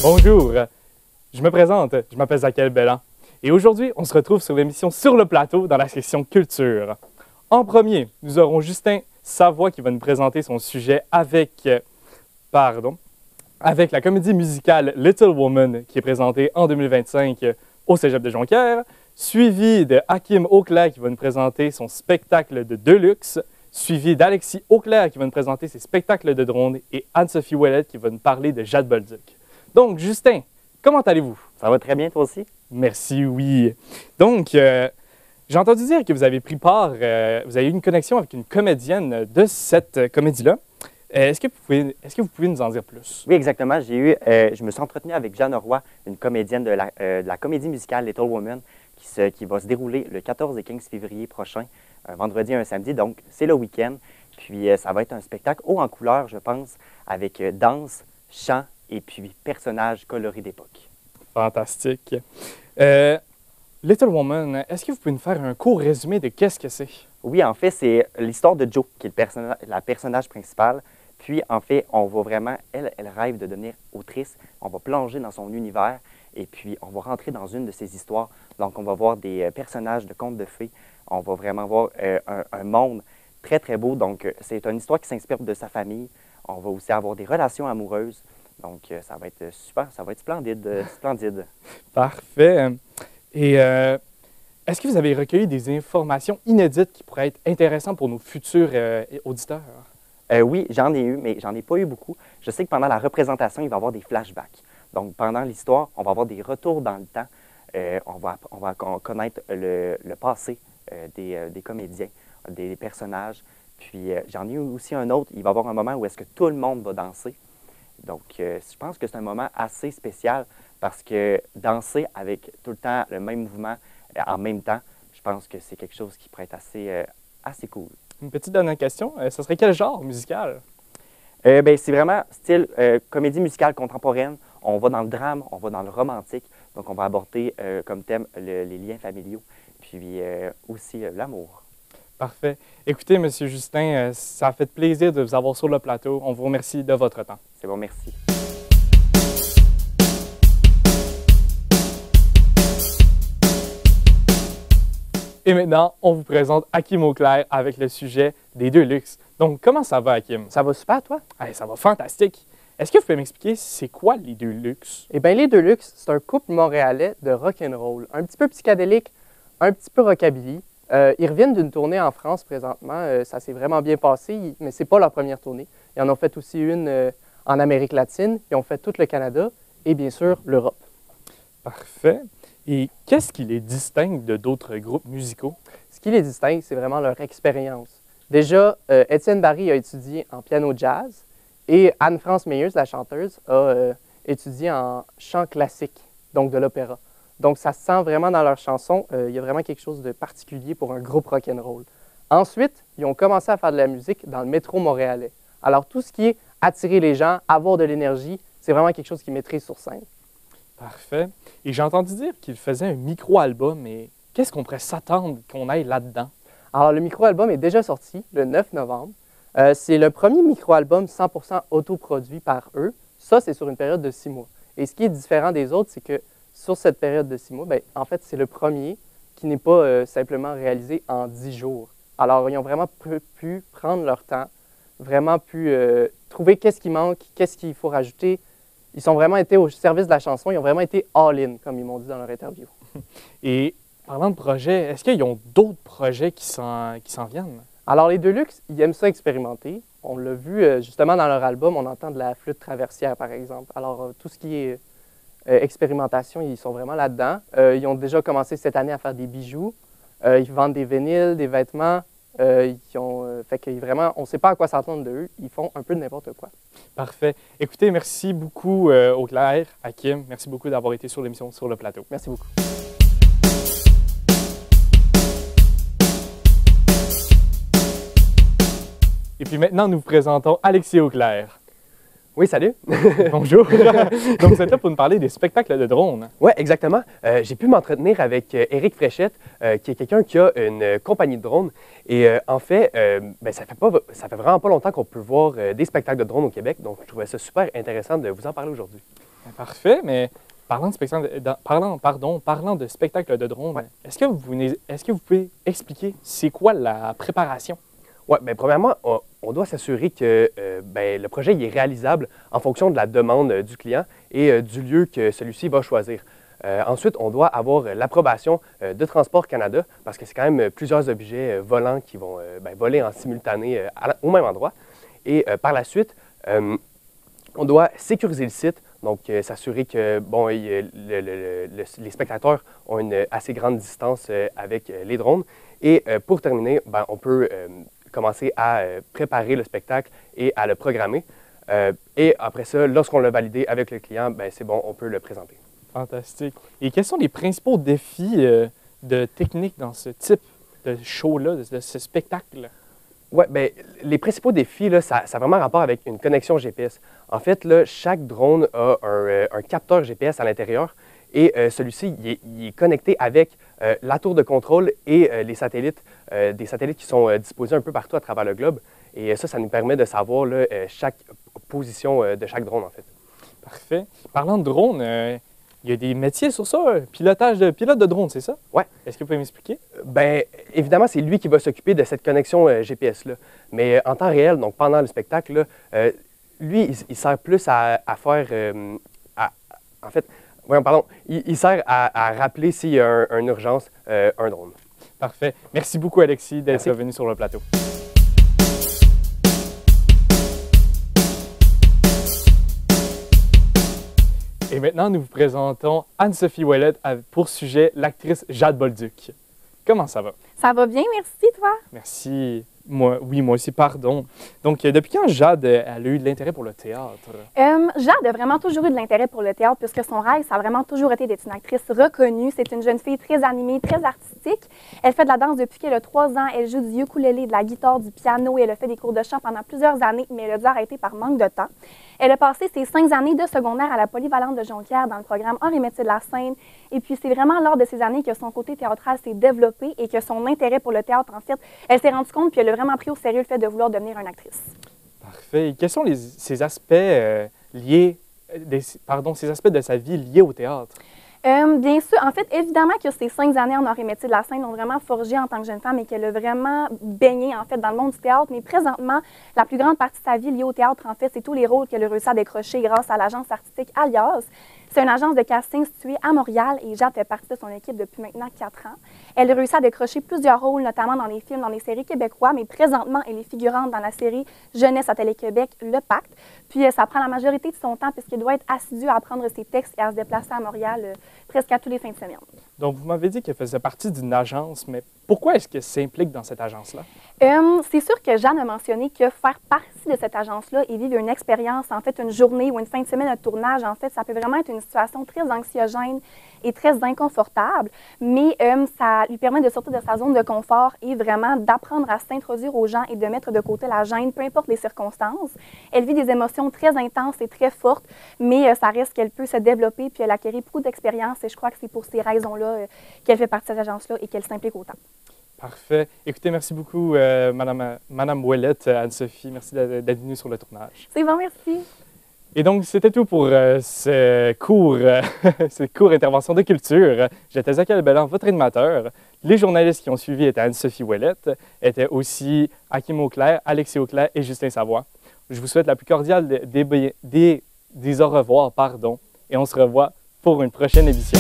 Bonjour, je me présente, je m'appelle Zachael Bellan et aujourd'hui on se retrouve sur l'émission Sur le plateau dans la section Culture. En premier, nous aurons Justin Savoie qui va nous présenter son sujet avec la comédie musicale Little Woman qui est présentée en 2025 au Cégep de Jonquière, suivi de Hakim Auclair qui va nous présenter son spectacle de Deluxe, suivi d'Alexis Auclair qui va nous présenter ses spectacles de drone et Anne-Sophie Ouellette qui va nous parler de Jade Bolduc. Donc, Justin, comment allez-vous? Ça va très bien, toi aussi? Merci, oui. Donc, j'ai entendu dire que vous avez pris part, vous avez eu une connexion avec une comédienne de cette comédie-là. Est-ce que vous pouvez nous en dire plus? Oui, exactement. Je me suis entretenu avec Jeanne Roy, une comédienne de la comédie musicale Little Woman, qui va se dérouler le 14 et 15 février prochain, un vendredi et un samedi, donc c'est le week-end. Puis ça va être un spectacle haut en couleur, je pense, avec danse, chant et puis personnages colorés d'époque. Fantastique. Little Woman, est-ce que vous pouvez nous faire un court résumé de qu'est-ce que c'est? Oui, en fait, c'est l'histoire de Jo, qui est la personnage principale. Puis, en fait, on va vraiment, elle rêve de devenir autrice. On va plonger dans son univers et puis on va rentrer dans une de ses histoires. Donc, on va voir des personnages de contes de fées. On va vraiment voir un monde très, très beau. Donc, c'est une histoire qui s'inspire de sa famille. On va aussi avoir des relations amoureuses. Donc, ça va être super, ça va être splendide, splendide. Parfait. Et est-ce que vous avez recueilli des informations inédites qui pourraient être intéressantes pour nos futurs auditeurs? Oui, j'en ai eu, mais j'en ai pas eu beaucoup. Je sais que pendant la représentation, il va y avoir des flashbacks. Donc, pendant l'histoire, on va avoir des retours dans le temps. On va connaître le passé des comédiens, des personnages. Puis, j'en ai eu aussi un autre. Il va y avoir un moment où est-ce que tout le monde va danser. Donc, je pense que c'est un moment assez spécial parce que danser avec tout le temps le même mouvement en même temps, je pense que c'est quelque chose qui pourrait être assez cool. Une petite dernière question, ce serait quel genre musical? C'est vraiment style comédie musicale contemporaine. On va dans le drame, on va dans le romantique. Donc, on va aborder comme thème les liens familiaux, puis aussi l'amour. Parfait. Écoutez, M. Justin, ça a fait plaisir de vous avoir sur le plateau. On vous remercie de votre temps. C'est bon, merci. Et maintenant, on vous présente Hakim Auclair avec le sujet des Deluxe. Donc, comment ça va, Hakim? Ça va super, toi? Hey, ça va fantastique. Est-ce que vous pouvez m'expliquer c'est quoi les Deluxe? Eh bien, les Deluxe, c'est un couple montréalais de rock'n'roll. Un petit peu psychédélique, un petit peu rockabilly. Ils reviennent d'une tournée en France présentement. Ça s'est vraiment bien passé, mais ce n'est pas leur première tournée. Ils en ont fait aussi une en Amérique latine. Ils ont fait tout le Canada et bien sûr l'Europe. Parfait. Et qu'est-ce qui les distingue de d'autres groupes musicaux? Ce qui les distingue, c'est vraiment leur expérience. Déjà, Étienne Barry a étudié en piano jazz et Anne-France Meyers, la chanteuse, a étudié en chant classique, donc de l'opéra. Donc, ça se sent vraiment dans leurs chansons. Il y a vraiment quelque chose de particulier pour un groupe rock'n'roll. Ensuite, ils ont commencé à faire de la musique dans le métro montréalais. Alors, tout ce qui est attirer les gens, avoir de l'énergie, c'est vraiment quelque chose qu'ils maîtrisent sur scène. Parfait. Et j'ai entendu dire qu'ils faisaient un micro-album, mais qu'est-ce qu'on pourrait s'attendre qu'on aille là-dedans? Alors, le micro-album est déjà sorti le 9 novembre. C'est le premier micro-album 100% autoproduit par eux. Ça, c'est sur une période de 6 mois. Et ce qui est différent des autres, c'est que sur cette période de 6 mois, bien, en fait, c'est le premier qui n'est pas simplement réalisé en 10 jours. Alors, ils ont vraiment pu prendre leur temps, vraiment pu trouver qu'est-ce qui manque, qu'est-ce qu'il faut rajouter. Ils ont vraiment été au service de la chanson, ils ont vraiment été all-in, comme ils m'ont dit dans leur interview. Et parlant de projets, est-ce qu'ils ont d'autres projets qui s'en viennent? Alors, les Deluxe, ils aiment ça expérimenter. On l'a vu justement dans leur album, on entend de la flûte traversière, par exemple. Alors, tout ce qui est expérimentation, ils sont vraiment là-dedans. Ils ont déjà commencé cette année à faire des bijoux. Ils vendent des vinyles, des vêtements. Fait que vraiment, on ne sait pas à quoi s'attendre d'eux. Ils font un peu de n'importe quoi. Parfait. Écoutez, merci beaucoup Auclair, Hakim. Merci beaucoup d'avoir été sur l'émission Sur le plateau. Merci beaucoup. Et puis maintenant, nous vous présentons Alexis Auclair. Oui, salut. Bonjour. Donc, c'était pour nous parler des spectacles de drone. Oui, exactement. J'ai pu m'entretenir avec Éric Fréchette, qui est quelqu'un qui a une compagnie de drones. Et en fait, ça fait vraiment pas longtemps qu'on peut voir des spectacles de drones au Québec. Donc, je trouvais ça super intéressant de vous en parler aujourd'hui. Parfait, mais parlant de spectacle, parlant de spectacle de drone, Ouais. est-ce que vous pouvez expliquer c'est quoi la préparation? Oui, bien, premièrement, on doit s'assurer que le projet il est réalisable en fonction de la demande du client et du lieu que celui-ci va choisir. Ensuite, on doit avoir l'approbation de Transport Canada parce que c'est quand même plusieurs objets volants qui vont voler en simultané au même endroit. Et par la suite, on doit sécuriser le site, donc s'assurer que les spectateurs ont une assez grande distance avec les drones. Et pour terminer, on peut commencer à préparer le spectacle et à le programmer. Et après ça, lorsqu'on l'a validé avec le client, c'est bon, on peut le présenter. Fantastique. Et quels sont les principaux défis de technique dans ce type de show-là, de ce spectacle? Oui, bien, les principaux défis, là, ça a vraiment rapport avec une connexion GPS. En fait, là, chaque drone a un capteur GPS à l'intérieur et celui-ci, il est connecté avec la tour de contrôle et les satellites, des satellites qui sont disposés un peu partout à travers le globe. Et ça nous permet de savoir là, chaque position de chaque drone, en fait. Parfait. Parlant de drone, il y a des métiers sur ça, pilote de drone, c'est ça? Oui. Est-ce que vous pouvez m'expliquer? Bien, évidemment, c'est lui qui va s'occuper de cette connexion GPS-là. Mais en temps réel, donc pendant le spectacle, là, lui, il sert plus à faire... en fait, voyons, pardon, il sert à rappeler s'il y a une urgence, un drone. Parfait. Merci beaucoup, Alexis, d'être Merci. venu sur le plateau. Et maintenant, nous vous présentons Anne-Sophie Ouellette pour sujet l'actrice Jade Bolduc. Comment ça va? Ça va bien, merci, toi? Merci. Moi aussi, pardon. Donc, depuis quand Jade elle a eu de l'intérêt pour le théâtre? Jade a vraiment toujours eu de l'intérêt pour le théâtre puisque son rêve, ça a vraiment toujours été d'être une actrice reconnue. C'est une jeune fille très animée, très artistique. Elle fait de la danse depuis qu'elle a 3 ans. Elle joue du ukulélé, de la guitare, du piano et elle a fait des cours de chant pendant plusieurs années, mais elle a dû arrêter par manque de temps. Elle a passé ses 5 années de secondaire à la Polyvalente de Jonquière dans le programme Arts et métiers de la scène. Et puis, c'est vraiment lors de ces années que son côté théâtral s'est développé et que son intérêt pour le théâtre, en fait, elle s'est rendue compte puis elle a vraiment pris au sérieux le fait de vouloir devenir une actrice. Parfait. Et quels sont ces aspects ces aspects de sa vie liés au théâtre? Bien sûr, en fait, évidemment que ces 5 années en arts et métiers de la scène l'ont vraiment forgée en tant que jeune femme et qu'elle a vraiment baigné, en fait, dans le monde du théâtre. Mais présentement, la plus grande partie de sa vie liée au théâtre, en fait, c'est tous les rôles qu'elle a réussi à décrocher grâce à l'agence artistique Alias. C'est une agence de casting située à Montréal et Jade fait partie de son équipe depuis maintenant 4 ans. Elle a réussi à décrocher plusieurs rôles, notamment dans les films, dans les séries québécois, mais présentement, elle est figurante dans la série Jeunesse à Télé-Québec, Le Pacte. Puis ça prend la majorité de son temps puisqu'elle doit être assidue à apprendre ses textes et à se déplacer à Montréal presque à tous les fins de semaine. Donc, vous m'avez dit qu'elle faisait partie d'une agence, mais pourquoi est-ce qu'elle s'implique dans cette agence-là? C'est sûr que Jeanne a mentionné que faire partie de cette agence-là et vivre une expérience, en fait, une journée ou une fin de semaine de tournage, en fait, ça peut vraiment être une situation très anxiogène et très inconfortable, mais ça lui permet de sortir de sa zone de confort et vraiment d'apprendre à s'introduire aux gens et de mettre de côté la gêne, peu importe les circonstances. Elle vit des émotions très intenses et très fortes, mais ça reste qu'elle peut se développer puis elle acquérir beaucoup d'expérience et je crois que c'est pour ces raisons-là qu'elle fait partie de cette agence-là et qu'elle s'implique autant. Parfait. Écoutez, merci beaucoup, Madame Ouellette, Anne-Sophie. Merci d'être venue sur le tournage. C'est bon, merci. Et donc, c'était tout pour ce cours intervention de culture. J'étais Zachary Bellan, votre animateur. Les journalistes qui ont suivi étaient Anne-Sophie Ouellette, étaient aussi Hakim Auclair, Alexis Auclair et Justin Savoie. Je vous souhaite la plus cordiale des au revoir, et on se revoit pour une prochaine émission.